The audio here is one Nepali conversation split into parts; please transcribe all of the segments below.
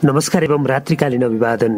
नमस्कार एवं रात्रिकालीन अभिवादन।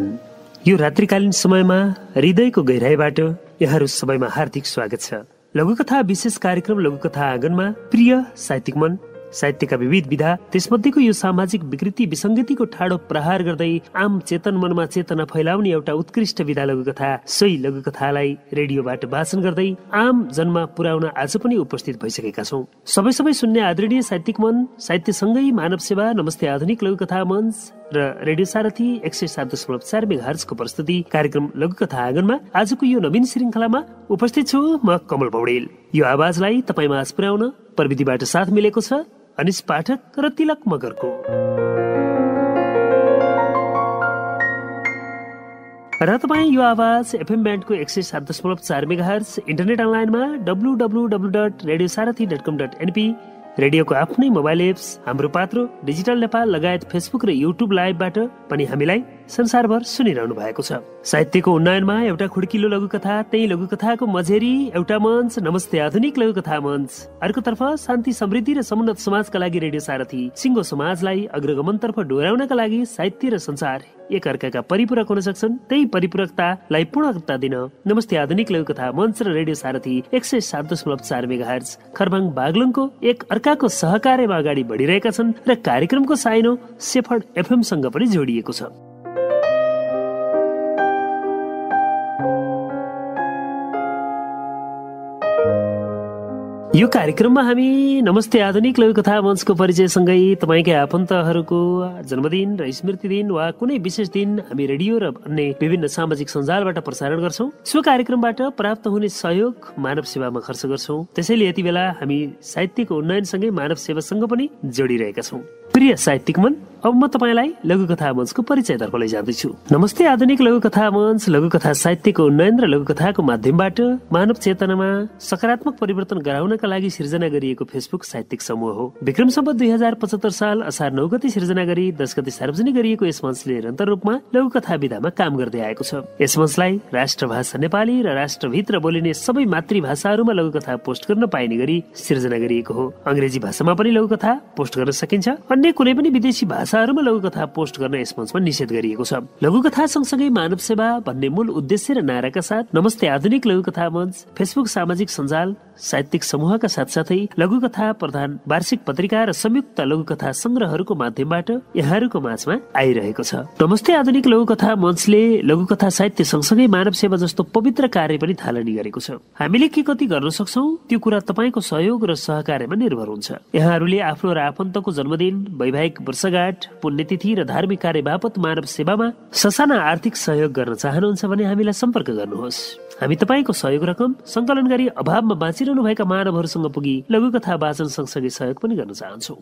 यो रात्रिकालीन समयमा हृदयको गहिराईबाट यहाँहरू सबैमा हार्दिक स्वागत छ। लघुकथा विशेष कार्यक्रम लघुकथा आँगनमा प्रिय साहित्यिक मन, साहित्यका विविध विधा, त्यसमध्येको यो सामाजिक विकृति विसङ्गतिको ठाडो प्रहार गर्दै आम चेतन मनमा चेतना फैलाउने एउटा उत्कृष्ट विधा लघुकथा, सोही लघुकथालाई रेडियोबाट वाचन गर्दै आम जनमा पुर्याउन आज पनि उपस्थित भइसकेका छौं। सबै सुन्ने आदरणीय साहित्यिक मन, साहित्यसँगै मानव सेवा, नमस्ते आधुनिक लघुकथा मञ्च र रेडियो सारथी 107.4 मेगाहर्जको प्रस्तुति कार्यक्रम लघुकथा आँगनमा आजको यो नवीन श्रृङ्खलामा उपस्थित छु म कमल पौडेल। यो आवाजलाई तपाईमा पुर्याउन प्रविधिबाट साथ मिलेको छ अनिश पाठक र तिलक मगरको। र तपाईँ यो आवाज एफएम ब्यान्डको 107.4 मेगाहर्ज, इन्टरनेट अनलाइनमा www.radiosarathy.com.np, रेडियोको आफ्नै मोबाइल एप्स, हाम्रो पात्रो डिजिटल नेपाल लगायत फेसबुक र युट्युब लाइभबाट पनि हामीलाई संसारभर सुनिरहनु भएको छ। साहित्यको उन्नयनमा एउटा खुड्किलो लघुकथा, त्यही लघुकथाको मझेरी एउटा मञ्च नमस्ते आधुनिक लघुकथा मञ्च। अर्कोतर्फ शान्ति समृद्धि र समुन्नत समाजका लागि रेडियो सारथी, सिङ्गो समाजलाई अग्रगमनतर्फ डोर्याउनका लागि साहित्य र संसार एक अर्काका परिपूरक हुन सक्छन्। त्यही परिपूरकतालाई पूर्णता दिन नमस्ते आधुनिक लघुकथा मञ्च र रेडियो सारथी 107.4 मेगाहर्ज खरबाङ बागलुङको एक अर्काको सहकार्यमा अगाडि बढिरहेका छन् र कार्यक्रमको साइनो सेफर्ड एफएम सँग पनि जोडिएको छ। यो कार्यक्रममा हामी नमस्ते आधुनिक लघुकथा मञ्चको परिचयसँगै तपाईँकै आफन्तहरूको जन्मदिन र स्मृति दिन वा कुनै विशेष दिन हामी रेडियो र अन्य विभिन्न सामाजिक सञ्जालबाट प्रसारण गर्छौं। सो कार्यक्रमबाट प्राप्त हुने सहयोग मानव सेवामा खर्च गर्छौं। त्यसैले यति बेला हामी साहित्यको उन्नयनसँगै मानव सेवासँग पनि जोडिरहेका छौं। प्रिय साहित्यिक मन, अब म तपाईँलाई लघुकथा मञ्चको परिचयतर्फ लैजाँदैछु। नमस्ते आधुनिक लघुकथा मञ्च लघुकथा साहित्यको उन्नयन र लघुकथाको माध्यमबाट मानव चेतनामा सकारात्मक परिवर्तन गराउनका लागि सिर्जना गरिएको फेसबुक साहित्यिक समूह हो। विक्रम सम्वत 2075 साल असार 9 गते सिर्जना गरी 10 गते सार्वजनिक गरिएको यस मञ्चले निरन्तर रूपमा लघुकथा विधामा काम गर्दै आएको छ। यस मञ्चलाई राष्ट्रभाषा नेपाली र राष्ट्रभित्र बोलिने सबै मातृभाषाहरूमा लघुकथा पोस्ट गर्न पाइने गरी सिर्जना गरिएको हो। अंग्रेजी भाषामा पनि लघुकथा पोस्ट गर्न सकिन्छ। अन्य कुनै पनि विदेशी भाषाहरूमा लघुकथा पोस्ट गर्न यस मञ्चमा निषेध गरिएको छ। लघुकथा सँगसँगै मानव सेवा भन्ने मूल उद्देश्य र नाराका साथ नमस्ते आधुनिक लघुकथा मञ्च फेसबुक सामाजिक सञ्जाल साहित्यिक समूहका साथसाथै लघुकथा प्रधान वार्षिक पत्रिका र संयुक्त लघुकथा संग्रहहरूको माध्यमबाट यहाँहरूको माझमा आइरहेको छ। नमस्ते आधुनिक लघुकथा मञ्चले लघुकथा साहित्य सँगसँगै मानव सेवा जस्तो पवित्र कार्य पनि थालनी गरेको छ। हामीले के कति गर्न सक्छौं त्यो कुरा तपाईँको सहयोग र सहकार्यमा निर्भर हुन्छ। यहाँहरूले आफ्नो र आफन्तको जन्मदिन, वैवाहिक वर्षगाँठ, पुण्यतिथि र धार्मिक कार्य बापत मानव सेवामा ससाना आर्थिक सहयोग गर्न चाहनुहुन्छ भने हामीलाई सम्पर्क गर्नुहोस्। हामी तपाईँको सहयोग रकम संकलन गरी अभावमा बाँचिरहनु भएका मानवहरूसँग पुगी लघुकथा वाचन सँगसँगै सहयोग पनि गर्न चाहन्छौँ।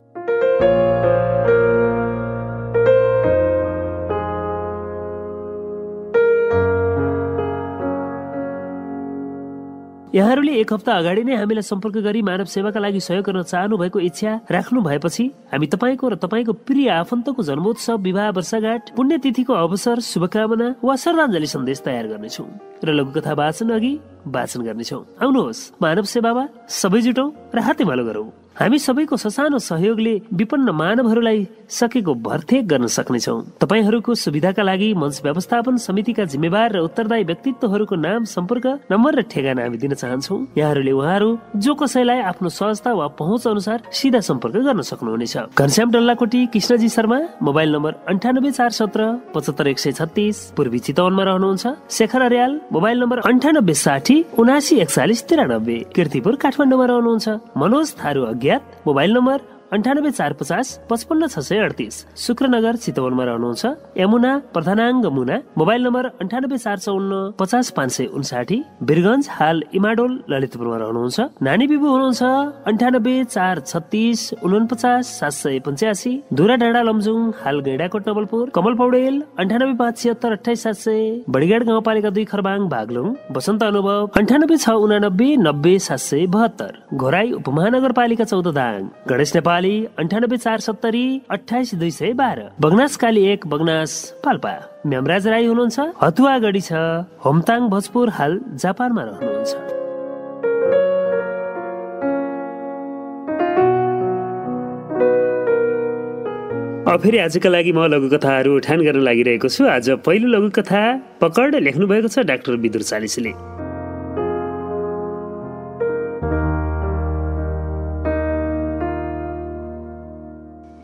यहाँहरूले एक हप्ता अगाडि नै हामीलाई सम्पर्क गरी मानव सेवाका लागि सहयोग गर्न चाहनु भएको इच्छा राख्नु भएपछि हामी तपाईँको र तपाईँको प्रिय आफन्तको जन्मोत्सव, विवाह वर्षगाँठ, पुण्यतिथिको अवसर, शुभकामना वा श्रद्धाञ्जली सन्देश तयार गर्नेछौँ र लघुकथा वाचन अघि वाचन गर्नेछौँ। आउनुहोस्, मानव सेवामा सबै जुटौँ र हातेमालो गरौँ। हामी सबैको ससानो सहयोगले विपन्न मानवहरूलाई सकेको भरथेक गर्न सक्नेछौँ। तपाईँहरूको सुविधाका लागि मञ्च व्यवस्थापन समितिका जिम्मेवार र उत्तरदायी व्यक्तित्वहरूको नाम, सम्पर्क नम्बर र ठेगाना हामी दिन चाहन्छौँ। यहाँहरूले उहाँहरू जो कसैलाई आफ्नो सहजता वा पहुँच अनुसार सिधा सम्पर्क गर्न सक्नुहुनेछ। घनश्याम डल्लाकोटी, कृष्णजी शर्मा, मोबाइल नम्बर 9847 75136, पूर्वी चितवनमा रहनुहुन्छ। शेखर अर्याल, मोबाइल नम्बर 9860 794193, कीर्तिपुर काठमाडौँमा रहनुहुन्छ। मनोज थारू अज्ञात, मोबाइल नम्बर 9845 55638, शुक्रनगर चितवनमा रहनुहुन्छ। यमुना प्रधानाङ्ग मुना, मोबाइल नम्बर 9845 50559, वीरगञ्ज, हाल इमाडोल ललितपुरमा रहनुहुन्छ। नानी बिबु हुनुहुन्छ 9846 49 785, धुरा डाँडा लमजुङ, हाल गैंडाकोट नवलपुर। कमल पौडेल 9857 28 700, बडीघाट गाउँपालिका 2 खरबाङ बागलुङ। बसन्त अनुभव 98 90 772, घोराई उपमहानगरपालिका 14 दाङ। गणेश नेपाल 98 470 28 212, बगनास काली 1 बगनास पाल्पा। म्यामराज राई हुनुहुन्छ हतुवागढी 6, होमताङ भोजपुर, हाल जापानमा रहनुहुन्छ। फेरि आजका लागि म लघुकथाहरू उठान गर्न लागिरहेको छु। आज पहिलो लघुकथा पकड लेख्नु भएको छ डाक्टर विदुर चालिसले।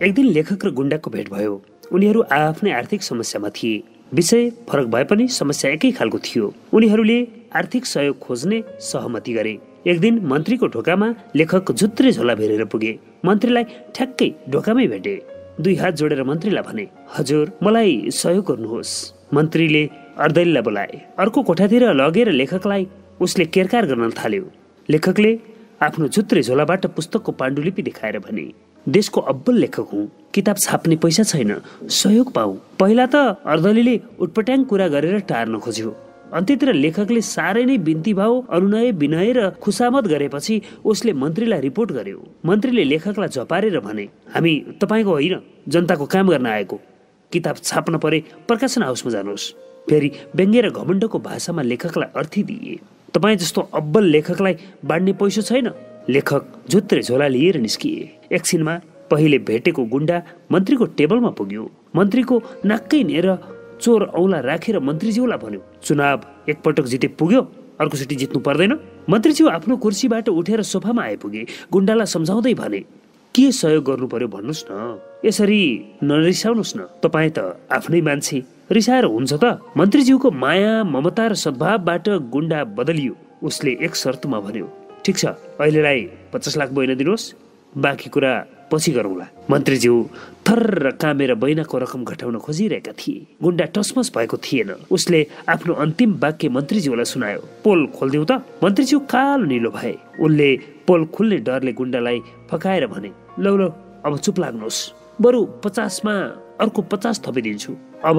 एक दिन लेखक र गुण्डाको भेट भयो। उनीहरू आफ्नै आर्थिक समस्यामा थिए। विषय फरक भए पनि समस्या एकै खालको थियो। उनीहरूले आर्थिक सहयोग खोज्ने सहमति गरे। एक दिन मन्त्रीको ढोकामा लेखक झुत्रे झोला भेरेर पुगे। मन्त्रीलाई ठ्याक्कै ढोकामै भेटे। दुई हात जोडेर मन्त्रीलाई भने, हजुर मलाई सहयोग गर्नुहोस्। मन्त्रीले अर्दलीलाई बोलाए। अर्को कोठातिर लगेर लेखकलाई उसले केरकार गर्न थाल्यो। लेखकले आफ्नो झुत्रे झोलाबाट पुस्तकको पाण्डुलिपि देखाएर भने, देशको अब्बल लेखक हुँ, किताब छाप्ने पैसा छैन, सहयोग पाऊ। पहिला त अर्दलीले उटपट्याङ कुरा गरेर टार्न खोज्यो। अन्त्यतिर लेखकले साह्रै नै बिन्ती भाव, अनुनय, विनय र खुसामत गरेपछि उसले मन्त्रीलाई रिपोर्ट गर्यो। मन्त्रीले लेखकलाई झपारेर भने, हामी तपाईँको होइन, जनताको काम गर्न आएको। किताब छाप्न परे प्रकाशन हाउसमा जानुहोस्। फेरि व्यङ्ग्य र घमण्डको भाषामा लेखकलाई अर्थी दिए। तपाईँ जस्तो अब्बल लेखकलाई बाँड्ने पैसो छैन। लेखक झुत्रे झोला लिएर निस्किए। एकछिनमा पहिले भेटेको गुण्डा मन्त्रीको टेबलमा पुग्यो। मन्त्रीको नाक्कै लिएर चोर औला राखेर मन्त्रीज्यूलाई भन्यो, चुनाव एकपटक जिते पुग्यो, अर्कोचोटि जित्नु पर्दैन। मन्त्रीज्यू आफ्नो कुर्सीबाट उठेर सोफामा आइपुगे। गुण्डालाई सम्झाउँदै भने, के सहयोग गर्नु पर्यो भन्नुहोस् न, यसरी नरिसाउनुहोस् न, तपाईँ त आफ्नै मान्छे, रिसाएर हुन्छ त। मन्त्रीज्यूको माया, ममता र सद्भावबाट गुण्डा बदलियो। उसले एक शर्तमा भन्यो, ठिक छ, अहिलेलाई 50 लाख बैना दिनुहोस्, बाँकी कुरा पछि गरौँला। मन्त्रीज्यू थर्र कामेर बैनाको रकम घटाउन खोजिरहेका थिए। गुण्डा टसमस भएको थिएन। उसले आफ्नो अन्तिम वाक्य मन्त्रीज्यूलाई सुनायो, पोल खोलिदिउँ त। मन्त्रीज्यू कालो निलो भए। उनले पोल खुल्ने डरले गुण्डालाई फकाएर भने, लौ लौ अब चुप लाग्नुहोस्, बरु 50 मा अर्को 50 थपिदिन्छु। अब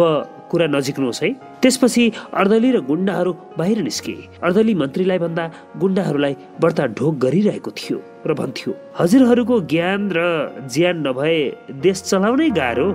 कुरा नजिक्नुहोस् है। त्यसपछि अर्दली र गुण्डाहरू बाहिर निस्के। अर्दली मन्त्रीलाई भन्दा गुण्डाहरूलाई बढ्ता ढोक गरिरहेको थियो र भन्थ्यो, हजुरहरूको ज्ञान र ज्यान नभए देश चलाउनै गाह्रो।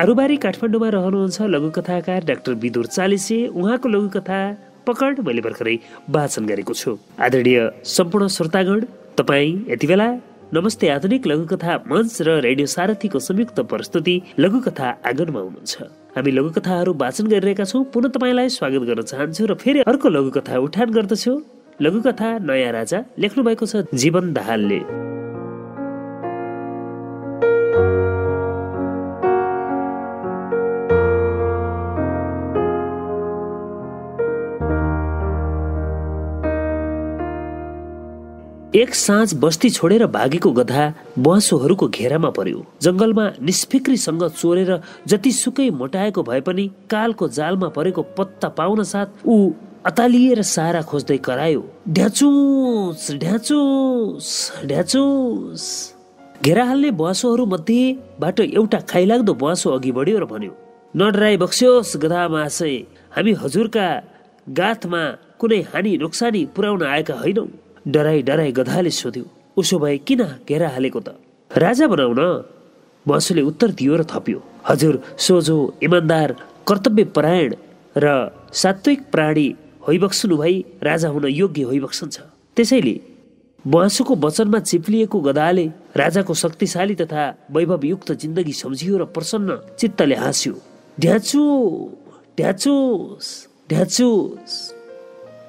आरुबारी काठमाडौँमा रहनुहुन्छ लघुकथाकार डाक्टर विदुर चालिसे। उहाँको लघुकथा पकड मैले भर्खरै वाचन गरेको छु। आदरणीय सम्पूर्ण श्रोतागण, तपाईँ यति बेला नमस्ते आधुनिक लघुकथा मञ्च र रेडियो सारथीको संयुक्त प्रस्तुति लघुकथा आँगनमा हुनुहुन्छ। हामी लघुकथाहरू वाचन गरिरहेका छौँ। पुनः तपाईँलाई स्वागत गर्न चाहन्छु र फेरि अर्को लघुकथा उठान गर्दछु। लघुकथा नयाँ राजा, लेख्नु भएको छ जीवन दाहालले। एक साँझ बस्ती छोडेर भागेको गधा ब्वाँसोहरूको घेरामा पर्यो। जंगलमा निष्फिक्रीसँग चोरेर जतिसुकै मोटाएको भए पनि कालको जालमा परेको पत्ता पाउन साथ ऊ अतालिएर सारा खोज्दै करायो, ढ्याचुस ढ्याचुस ढ्याचुस। घेरा हाल्ने ब्वाँसोहरू मध्येबाट एउटा खाइलाग्दो ब्वाँसो अघि बढ्यो र भन्यो, नडराई बक्स्योस् गधा महाशय, हामी हजुरका गाथमा कुनै हानि नोक्सानी पुर्याउन आएका होइनौ। डराई डराई गधाले सोध्यो, उसो भए किन घेरा हालेको त? राजा बनाउन, ब्वाँसोले उत्तर दियो र थप्यो, हजुर सोझो, इमान्दार, कर्तव्यपरायण र सात्विक प्राणी होइबक्सनु भई राजा हुन योग्य होइबक्सन्छ। त्यसैले ब्वाँसोको वचनमा चिप्लिएको गधाले राजाको शक्तिशाली तथा वैभवयुक्त जिन्दगी सम्झियो र प्रसन्न चित्तले हाँस्यो, ढ्याचु ढ्याचुस ढ्याचुस।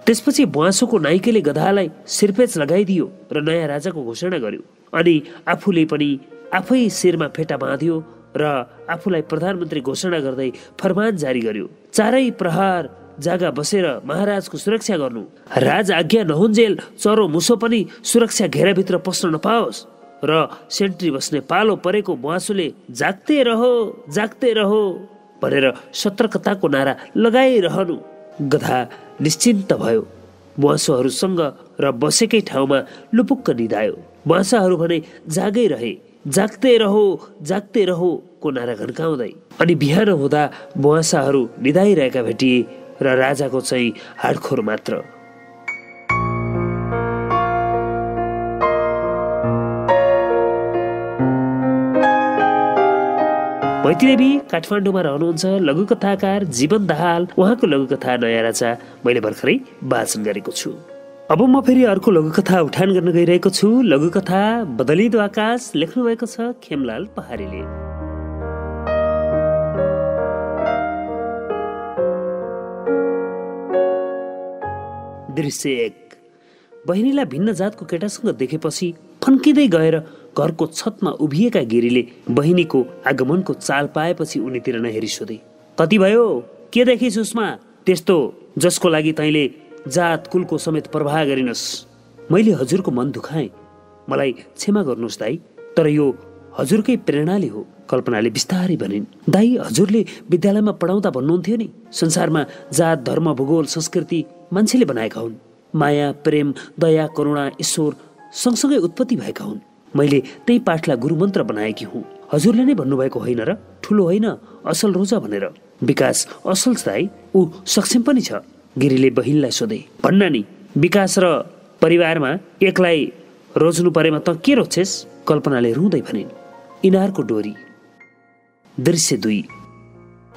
त्यसपछि ब्वाँसोको नाइकेले गधालाई सिरपेच लगाइदियो र नयाँ राजाको घोषणा गर्यो। अनि आफूले पनि आफै शिरमा फेटा बाँध्यो र आफूलाई प्रधानमन्त्री घोषणा गर्दै फरमान जारी गर्यो, चारै प्रहार जागा बसेर महाराजको सुरक्षा गर्नु, राज आज्ञा नहुन्जेल चरो मुसो पनि सुरक्षा घेराभित्र पस्न नपाओस् र सेन्ट्री बस्ने पालो परेको ब्वाँसोले जाग्दै रहो भनेर सतर्कताको नारा लगाइरहनु। गधा निश्चिन्त भयो। ब्वाँसोहरूसँग र बसेकै ठाउँमा लुपुक्क निधायो। ब्वाँसाहरू भने जाग्दै रहो को नारा घन्काउँदै। अनि बिहान हुँदा ब्वाँसाहरू निधाइरहेका भेटिए र राजाको चाहिँ हाडखोर मात्र। मैतीदेवी काठमाडौँमा रहनुहुन्छ, लघुकथाकार जीवन दाहाल, उहाँको लघुकथा नयाँ राजा मैले भर्खरै वाचन गरेको छु। अब म फेरि अर्को लघुकथा उठान गर्न गइरहेको छु। लघुकथा बदलिदो आकाश, लेख्नु भएको छ खेमलाल पहाडीले। दृश्य 1। बहिनीलाई भिन्न जातको केटासँग देखेपछि फन्किँदै गएर घरको छतमा उभिएका गिरीले बहिनीको आगमनको चाल पाएपछि उनीतिर नहेरी सोधे, कति भयो? के देखिस् उसमा त्यस्तो जसको लागि तैँले जात कुलको समेत प्रवाह गरिनस्? मैले हजुरको मन दुखाएँ, मलाई क्षमा गर्नुहोस् दाई, तर यो हजुरकै प्रेरणाले हो, कल्पनाले बिस्तारै भनिन्। दाई, हजुरले विद्यालयमा पढाउँदा भन्नुहुन्थ्यो नि, संसारमा जात धर्म भूगोल संस्कृति मान्छेले बनाएका हुन्। माया प्रेम दया करुणा ईश्वर सँगसँगै उत्पत्ति भएका हुन्। मैले त्यही पाठलाई गुरुमन्त्र बनाएकी हुँ। हजुरले नै भन्नुभएको होइन र, ठुलो होइन असल रोजा भनेर। विकास असल छ दाई, ऊ सक्षम पनि छ। गिरीले बहिनीलाई सोधे, भन्ना नि, विकास र परिवारमा एकलाई रोज्नु परेमा त के रोज्छेस्? कल्पनाले रुँदै भनिन्, इनारको डोरी। दृश्य 2।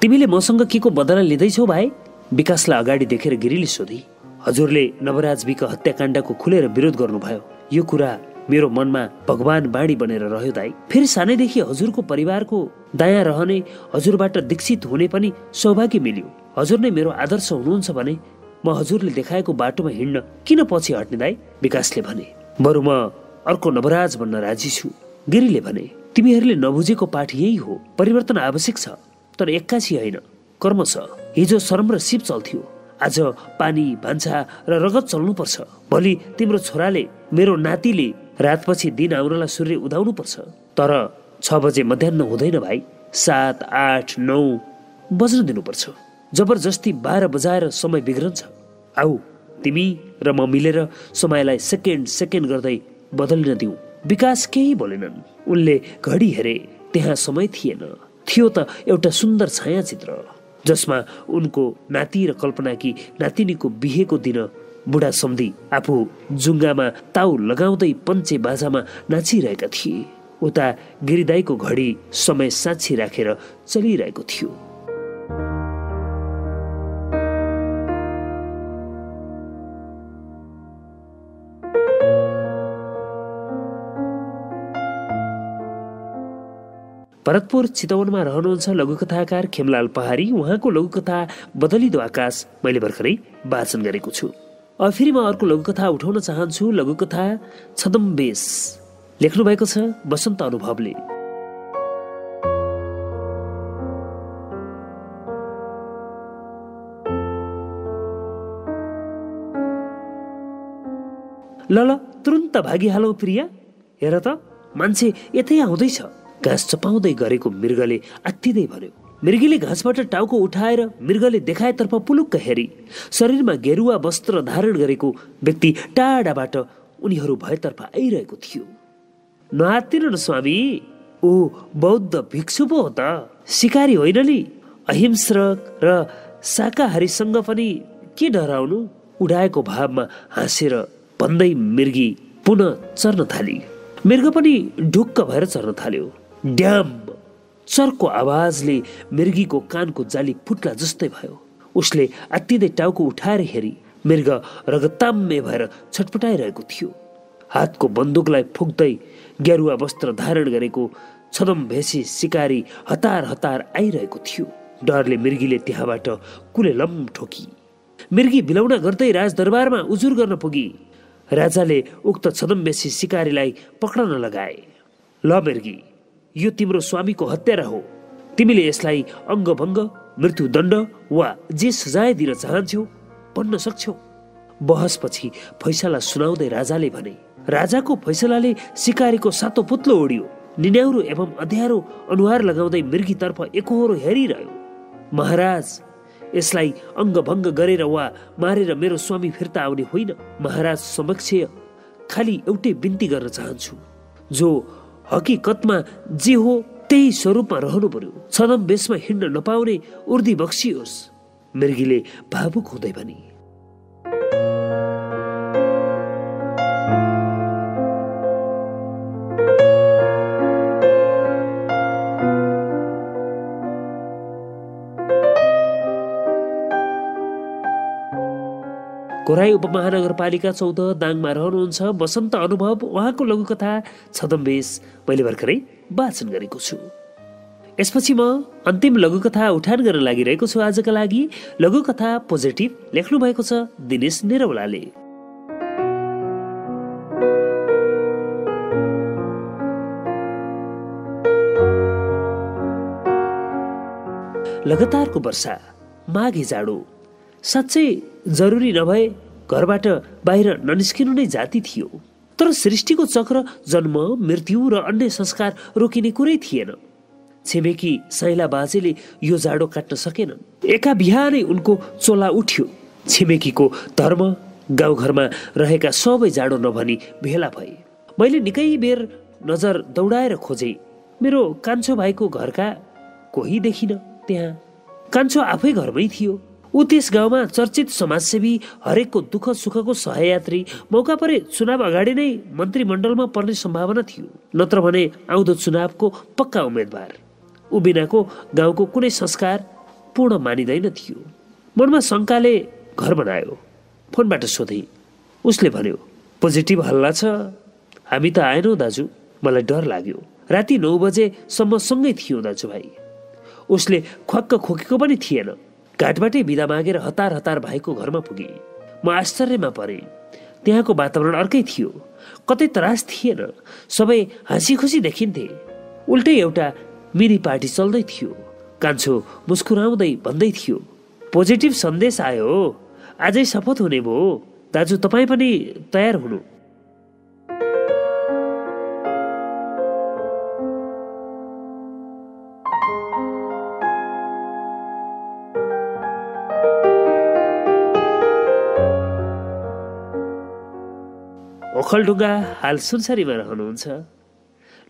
तिमीले मसँग के को बदला लिँदैछौ भाइ? विकासलाई अगाडि देखेर गिरीले सोधी। हजुरले नवराज बीका हत्याकाण्डको खुलेर विरोध गर्नुभयो। यो कुरा मेरो मनमा भगवान बाणी बनेर रह्यो दाई। फेरि सानैदेखि हजुरको परिवारको दायाँ रहने, हजुरबाट दीक्षित हुने पनि सौभाग्य मिल्यो। हजुर नै मेरो आदर्श हुनुहुन्छ भने म हजुरले देखाएको बाटोमा हिँड्न किन पछि हट्ने दाई? विकासले भने। बरु म अर्को नवराज बन्न राजी छु। गिरीले भने, तिमीहरूले नबुझेको पाठ यही हो, परिवर्तन आवश्यक छ, तर एक्कासी होइन, कर्म छ। हिजो शर्म र सिप चल्थ्यो, आज पानी भान्सा र रगत चल्नुपर्छ। भोलि तिम्रो छोराले, मेरो नातिले रातपछि दिन आउनलाई सूर्य उदाउनु पर्छ। तर 6 बजे मध्याह्न हुँदैन भाइ, 7, 8, 9 बज्न दिनुपर्छ। जबरजस्ती 12 बजाएर समय बिग्रन्छ। आऊ तिमी र म मिलेर समयलाई सेकेन्ड सेकेन्ड गर्दै बदलिन दिउँ। विकास केही बोलेनन्। उनले घडी हेरे, त्यहाँ समय थिएन। थियो त एउटा सुन्दर छायाचित्र जसमा उनको नाति र कल्पनाकी नातिनीको बिहेको दिन बुढा सम्धी आफू जुङ्गामा ताउ लगाउँदै पञ्चे बाजामा नाचिरहेका थिए। उता गिरिदाईको घडी समय साक्षी राखेर चलिरहेको थियो। भरतपुर चितवनमा रहनुहुन्छ लघुकथाकार खेमलाल पहाडी। उहाँको लघुकथा बदलिदो आकाश मैले भर्खरै वाचन गरेको छु। अब फेरि म अर्को लघुकथा उठाउन चाहन्छु। लघुकथा छदमवेश, लेख्नु भएको छ बसन्त अनुभवले। ल तुरुन्त भागिहालौ प्रिया, हेर त मान्छे यतै आउँदैछ। घाँस चपाउँदै गरेको मृगले आत्तिँदै भन्यो। मृगीले घाँसबाट टाउको उठाएर मृगले देखाएतर्फ पुलुक्क हेरी। शरीरमा गेरुवा वस्त्र धारण गरेको व्यक्ति टाढाबाट उनीहरू भएतर्फ आइरहेको थियो। नआत्तिनु न स्वामी, ऊ बौद्ध भिक्षु पो हो त, शिकारी होइन नि। अहिंसक र शाकाहारीसँग पनि के डराउनु? उडाएको भावमा हाँसेर भन्दै मृगी पुनः चर्न थाली। मृग पनि ढुक्क भएर चर्न थाल्यो। ड्याम चर्को आवाजले मृगीको कानको जाली फुट्ला जस्तै भयो। उसले आत्तिँदै टाउको उठाएर हेरी। मृग रगताम्य भएर छटपटाइरहेको थियो। हातको बन्दुकलाई फुक्दै गेरुवा वस्त्र धारण गरेको छदमभेषी शिकारी हतार हतार आइरहेको थियो। डरले मृगीले त्यहाँबाट कुलेलम ठोकी। मृगी बिलौना गर्दै राजदरबारमा उजुर गर्न पुगी। राजाले उक्त छदमभेषी शिकारीलाई पक्रन लगाए। ल मृगी, यो तिम्रो स्वामीको हत्यारा हो। तिमीले यसलाई अङ्गभङ्ग, मृत्युदण्ड वा जे सजाय दिन चाहन्छौ भन्न सक्छौ। बहसपछि फैसला सुनाउँदै राजाले भने। राजाको फैसलाले शिकारीको सातो पुत्लो ओडियो। निन्याउरो एवं अँध्यारो अनुहार लगाउँदै मृगीतर्फ एकहोरो हेरिरह्यो। महाराज, यसलाई अङ्गभङ्ग गरेर वा मारेर मेरो स्वामी फिर्ता आउने होइन। महाराज समक्ष खाली एउटै बिन्ती गर्न चाहन्छु, जो हकीकतमा जे हो त्यही स्वरूपमा रहनु पर्यो। छदमवेशमा हिँड्न नपाउने उर्दी बक्सियोस्। मृगीले भावुक हुँदै भनी। कोराई उपमहानगरपालिका 14 दाङमा रहनुहुन्छ बसन्त अनुभव। उहाँको लघुकथा छदमवेश मैले भर्खरै वाचन गरेको छु। यसपछि म अन्तिम लघुकथा उठान गर्न लागिरहेको छु। आजका लागि लघुकथा पोजिटिभ लेख्नु भएको छ दिनेश निरौलाले। लगातारको वर्षा, माघे जाडो, साँच्चै जरुरी नभए घरबाट बाहिर ननिस्किनु नै जाति थियो। तर सृष्टिको चक्र जन्म, मृत्यु र अन्य संस्कार रोकिने कुरै थिएन। छिमेकी साइला बाजेले यो जाडो काट्न सकेनन्। एका बिहानै उनको चोला उठ्यो। छिमेकीको धर्म गाउँघरमा रहेका सबै जाडो नभनी भेला भए। मैले निकै बेर नजर दौडाएर खोजे, मेरो कान्छो भाइको घरका कोही देखिन। त्यहाँ कान्छो आफै घरमै थियो। ऊ त्यस गाउँमा चर्चित समाजसेवी, हरेकको दुःख सुखको सहयात्री। मौका परे चुनाव अगाडि नै मन्त्रीमण्डलमा पर्ने सम्भावना थियो, नत्र भने आउँदो चुनावको पक्का उम्मेदवार। ऊ बिनाको गाउँको कुनै संस्कार पूर्ण मानिँदैन थियो। मनमा शङ्काले घर बनायो। फोनबाट सोधेँ। उसले भन्यो, पोजिटिभ हल्ला छ, हामी त आएनौ दाजु। मलाई डर लाग्यो। राति 9 बजेसम्म सँगै थियौँ दाजुभाइ। उसले ख्वाक्क खोकेको पनि थिएन। घाटबाटै बिदा मागेर हतार हतार भाइको घरमा पुगे। म आश्चर्यमा परेँ। त्यहाँको वातावरण अर्कै थियो। कतै त्रास थिएन। सबै हाँसी खुसी देखिन्थे। उल्टै एउटा मिनी पार्टी चल्दै थियो। कान्छो मुस्कुराउँदै भन्दै थियो, पोजिटिभ सन्देश आयो, आजै शपथ हुने भयो। दाजु तपाईँ पनि तयार हुनु। ओखलढुङ्गा हाल सुनसरीमा रहनुहुन्छ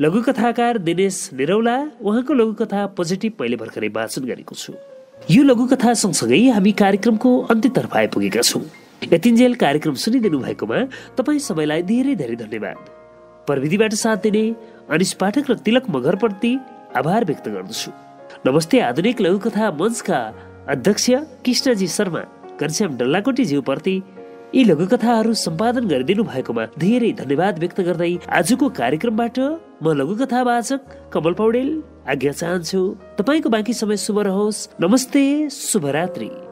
लघुकथाकार दिनेश निरौला। उहाँको लघुकथा पोजिटिभ मैले भर्खरै वाचन गरेको छु। यो लघुकथा सँगसँगै हामी कार्यक्रमको अन्त्यतर्फ आइपुगेका छौँ। यतिन्जेल कार्यक्रम सुनिदिनु भएकोमा तपाईँ सबैलाई धेरै धेरै धन्यवाद। प्रविधिबाट साथ दिने अनिश पाठक र तिलक मगरप्रति आभार व्यक्त गर्दछु। नमस्ते आधुनिक लघुकथा मञ्चका अध्यक्ष कृष्णजी शर्मा, घनश्याम डल्लाकोटीज्यूप्रति यी लघुकथाहरू सम्पादन गरिदिनु भएकोमा धेरै धन्यवाद व्यक्त गर्दै आजको कार्यक्रमबाट म लघुकथावाचक कमल पौडेल आज्ञा चाहन्छु। तपाईँको बाँकी समय शुभ रहोस्। नमस्ते, शुभरात्रि।